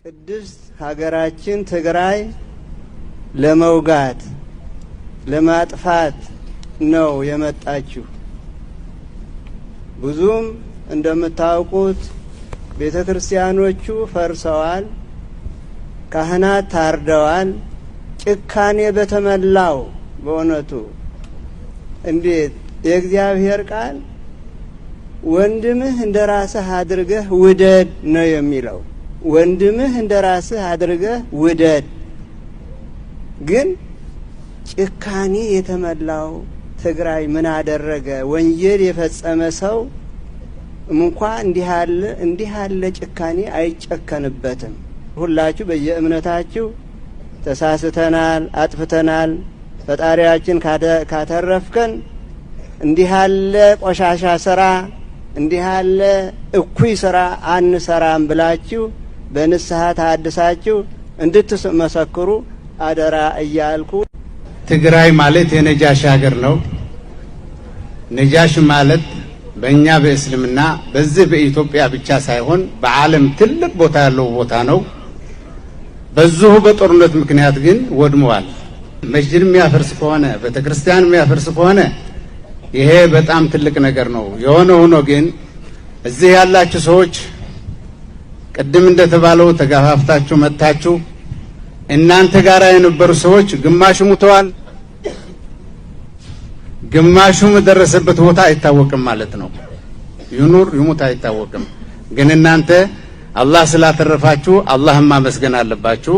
ቅድስት ሀገራችን ትግራይ ለመውጋት ለማጥፋት ነው የመጣችው። ብዙም እንደምታውቁት ቤተክርስቲያኖቹ ፈርሰዋል፣ ካህናት ታርደዋል። ጭካኔ በተመላው በእውነቱ እንዴት የእግዚአብሔር ቃል ወንድምህ እንደራስህ አድርገህ ውደድ ነው የሚለው። ወንድምህ እንደራስህ አድርገህ ውደድ። ግን ጭካኔ የተመላው ትግራይ ምን አደረገ? ወንጀል የፈጸመ ሰው እንኳን እንዲህ ያለ ጭካኔ አይጨከንበትም። ሁላችሁ በየእምነታችሁ ተሳስተናል፣ አጥፍተናል፣ ፈጣሪያችን ካተረፍከን እንዲህ ያለ ቆሻሻ ስራ እንዲህ ያለ እኩይ ስራ አንሰራም ብላችሁ በንስሐ ታድሳችሁ እንድትመሰክሩ አደራ እያልኩ። ትግራይ ማለት የነጃሽ ሀገር ነው። ነጃሽ ማለት በእኛ በእስልምና በዚህ በኢትዮጵያ ብቻ ሳይሆን በዓለም ትልቅ ቦታ ያለው ቦታ ነው። በዚሁ በጦርነት ምክንያት ግን ወድመዋል። መስጂድ የሚያፈርስ ከሆነ ቤተክርስቲያን የሚያፈርስ ከሆነ ይሄ በጣም ትልቅ ነገር ነው። የሆነ ሆኖ ግን እዚህ ያላችሁ ሰዎች ቅድም እንደተባለው ተጋፋፍታችሁ መጣችሁ። እናንተ ጋር የነበሩ ሰዎች ግማሹ ሙተዋል፣ ግማሹ ደረሰበት ቦታ አይታወቅም ማለት ነው። ይኑር ይሙት አይታወቅም። ግን እናንተ አላህ ስላተረፋችሁ አላህን ማመስገን አለባችሁ።